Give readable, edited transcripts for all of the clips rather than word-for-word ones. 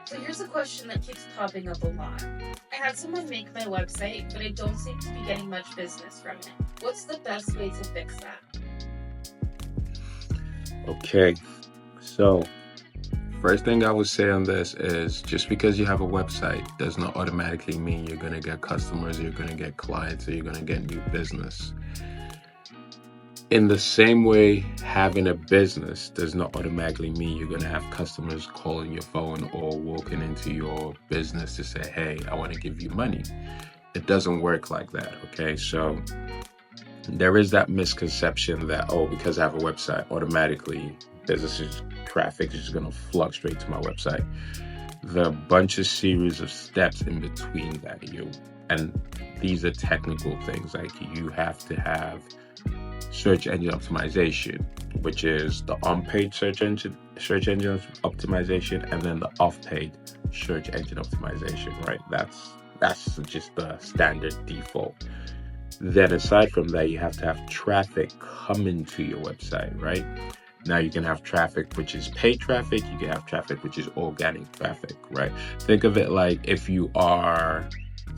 So here's a question that keeps popping up a lot. I had someone make my website, but I don't seem to be getting much business from it. What's the best way to fix that? Okay, so first thing I would say on this is just because you have a website does not automatically mean you're going to get customers, you're going to get clients, or you're going to get new business. In the same way, having a business does not automatically mean you're going to have customers calling your phone or walking into your business to say, hey, I want to give you money. It doesn't work like that, okay? So there is that misconception that, oh, because I have a website, automatically business traffic is just going to flood straight to my website. There are a bunch of series of steps in between that, and these are technical things. Like you have to have search engine optimization, which is the on-page search engine optimization, and then the off-page search engine optimization, right? That's just the standard default. Then aside from that, you have to have traffic coming to your website, right? Now you can have traffic which is paid traffic, you can have traffic which is organic traffic, right? Think of it like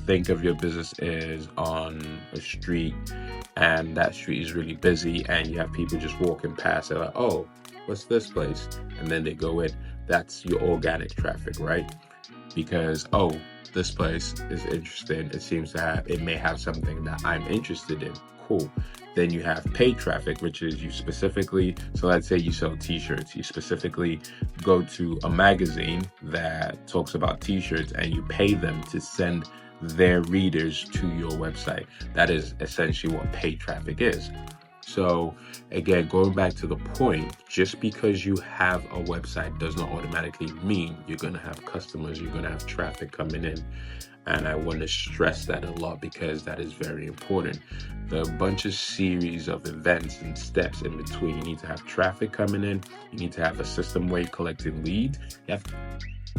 think of your business is on a street and that street is really busy and you have people just walking past. They're like, oh, what's this place? And then they go in. That's your organic traffic, right? Because, oh, this place is interesting. It may have something that I'm interested in. Cool. Then you have paid traffic, which is so let's say you sell t-shirts. You specifically go to a magazine that talks about t-shirts and you pay them to send their readers to your website. That is essentially what paid traffic is. So again, going back to the point, just because you have a website does not automatically mean you're going to have customers, you're going to have traffic coming in. And I want to stress that a lot because that is very important. There are a bunch of series of events and steps in between. You need to have traffic coming in. You need to have a system where you're collecting leads.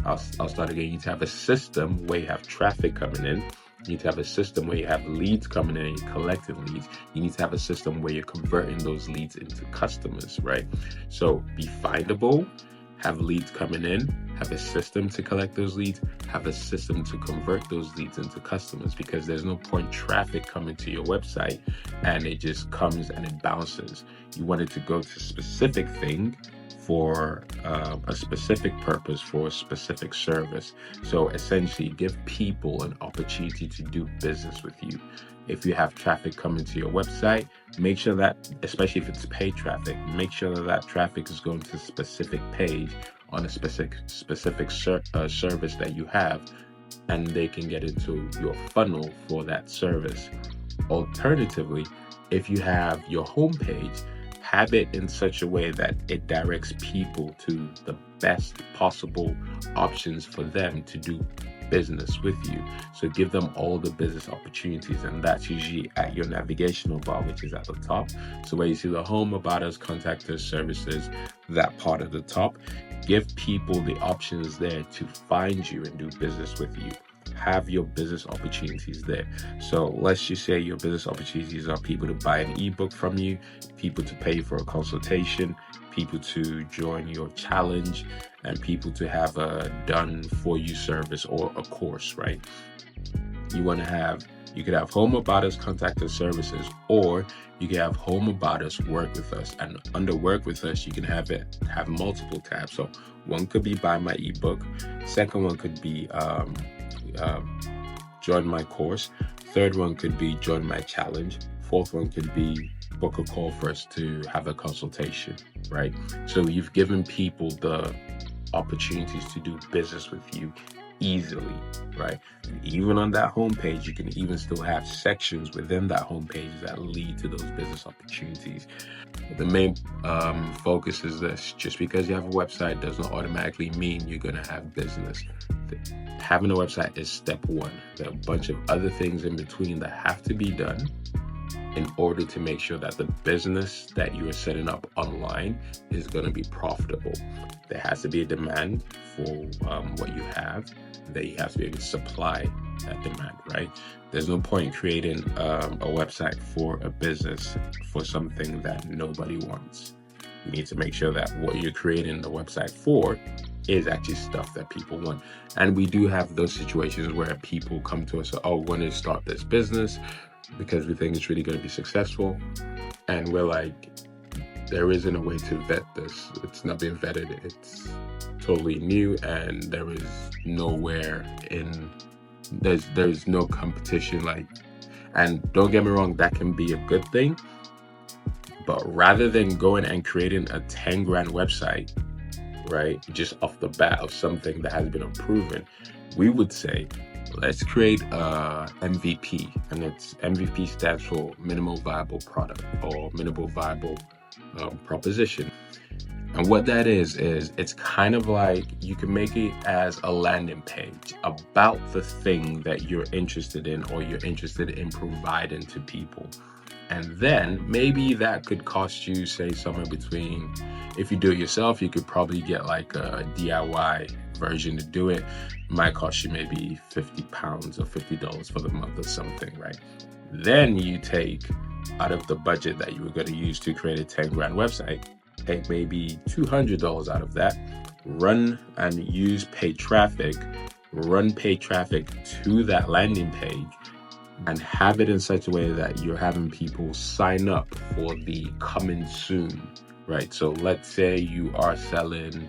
I'll start again. You need to have a system where you have traffic coming in. You need to have a system where you have leads coming in and you're collecting leads. You need to have a system where you're converting those leads into customers, right? So be findable, have leads coming in, have a system to collect those leads, have a system to convert those leads into customers, because there's no point traffic coming to your website and it just comes and it bounces. You want it to go to a specific thing for a specific purpose, for a specific service. So essentially give people an opportunity to do business with you. If you have traffic coming to your website, make sure that, especially if it's paid traffic, make sure that traffic is going to a specific page on a specific service that you have, and they can get into your funnel for that service. Alternatively, if you have your homepage, have it in such a way that it directs people to the best possible options for them to do business with you. So give them all the business opportunities, and that's usually at your navigational bar, which is at the top. So where you see the home, about us, contact us, services, that part at the top, give people the options there to find you and do business with you. Have your business opportunities there. So let's just say your business opportunities are people to buy an ebook from you, people to pay for a consultation, people to join your challenge, and people to have a done for you service or a course, right? You could have home, about us, contact us, services, or you can have home, about us, work with us. And under work with us, you can have multiple tabs. So one could be buy my ebook, second one could be join my course, third one could be join my challenge, fourth one could be book a call for us to have a consultation, right? So you've given people the opportunities to do business with you easily, right? And even on that homepage, you can even still have sections within that homepage that lead to those business opportunities. The main focus is this: just because you have a website does not automatically mean you're going to have business. Having a website is step one. There are a bunch of other things in between that have to be done in order to make sure that the business that you are setting up online is going to be profitable. There has to be a demand for what you have, that you have to be able to supply that demand, right? There's no point creating a website for a business for something that nobody wants. You need to make sure that what you're creating the website for is actually stuff that people want. And we do have those situations where people come to us, oh, we want to start this business because we think it's really going to be successful. And we're like, there isn't a way to vet this. It's not being vetted. It's totally new, and there is nowhere in, there's no competition. Like, and don't get me wrong, that can be a good thing. But rather than going and creating a 10 grand website, right, just off the bat of something that has been unproven, we would say, let's create a MVP. And it's MVP stands for minimal viable product or minimal viable proposition. And what that is it's kind of like you can make it as a landing page about the thing that you're interested in or you're interested in providing to people. And then maybe that could cost you, say, somewhere between, if you do it yourself, you could probably get like a DIY version to do it. It might cost you maybe £50 or $50 for the month or something, right? Then you take out of the budget that you were going to use to create a 10 grand website, take maybe $200 out of that, run and use paid traffic, run paid traffic to that landing page, and have it in such a way that you're having people sign up for the coming soon, right? So let's say you are selling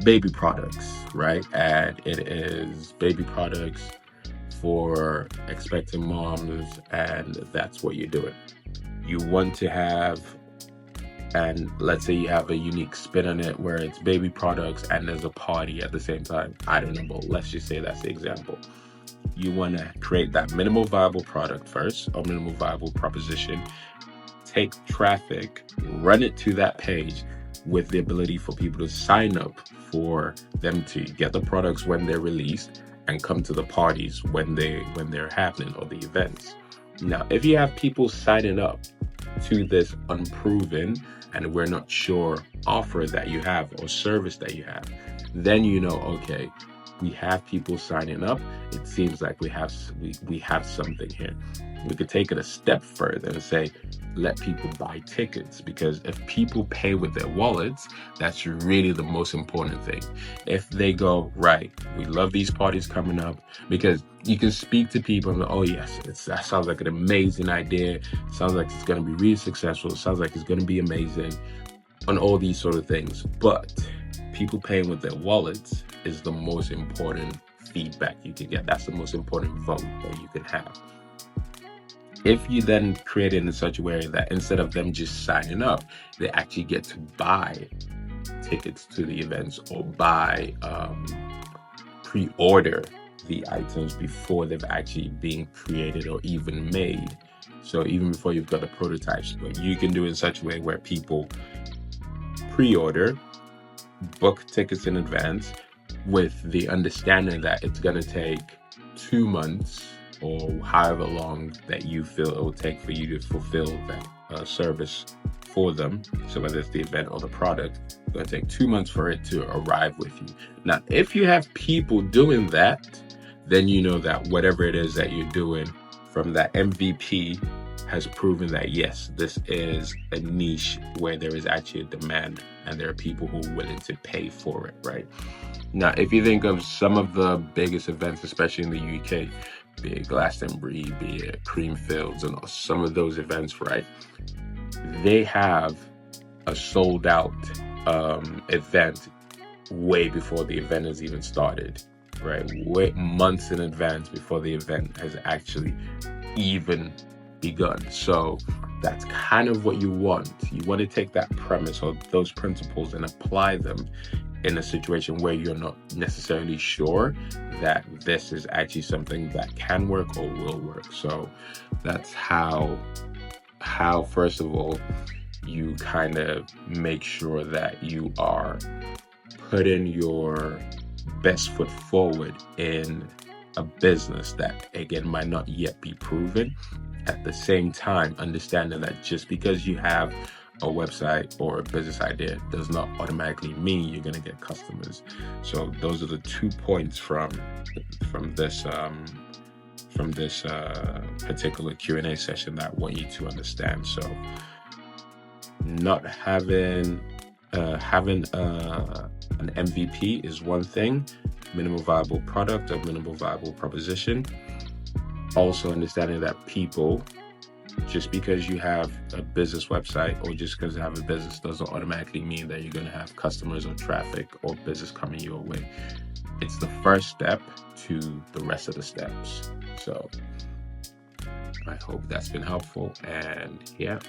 baby products, right? And it is baby products for expecting moms, and that's what you're doing. You want to have, and let's say you have a unique spin on it where it's baby products and there's a party at the same time. I don't know, but let's just say that's the example. You want to create that minimal viable product first, or minimal viable proposition, take traffic, run it to that page with the ability for people to sign up for them to get the products when they're released and come to the parties when they're happening, or the events. Now, if you have people signing up to this unproven and we're not sure offer that you have or service that you have, then you know, okay, we have people signing up. It seems like we have something here. We could take it a step further and say, let people buy tickets, because if people pay with their wallets, that's really the most important thing. If they go, right, we love these parties coming up, because you can speak to people and go, oh yes, that sounds like an amazing idea. It sounds like it's going to be really successful. It sounds like it's going to be amazing, on all these sort of things. But people paying with their wallets is the most important feedback you can get. That's the most important vote that you can have. If you then create it in such a way that instead of them just signing up, they actually get to buy tickets to the events, or buy, pre-order the items before they've actually been created or even made. So even before you've got the prototypes, but you can do it in such a way where people pre-order, book tickets in advance, with the understanding that it's going to take 2 months or however long that you feel it will take for you to fulfill that service for them. So whether it's the event or the product, it's going to take 2 months for it to arrive with you. Now, if you have people doing that, then you know that whatever it is that you're doing from that MVP has proven that, yes, this is a niche where there is actually a demand and there are people who are willing to pay for it, right? Now, if you think of some of the biggest events, especially in the UK, be it Glastonbury, be it Creamfields, and some of those events, right? They have a sold out event way before the event has even started, right? Months in advance before the event has actually even begun. So that's kind of what you want. You want to take that premise or those principles and apply them in a situation where you're not necessarily sure that this is actually something that can work or will work. So that's how first of all, you kind of make sure that you are putting your best foot forward in a business that, again, might not yet be proven. At the same time, understanding that just because you have a website or a business idea does not automatically mean you're going to get customers. So those are the 2 points from this particular Q&A session that I want you to understand. So not having an MVP is one thing, minimal viable product or minimal viable proposition. Also understanding that people, just because you have a business website or just because you have a business doesn't automatically mean that you're going to have customers or traffic or business coming your way. It's the first step to the rest of the steps. So I hope that's been helpful, and yeah,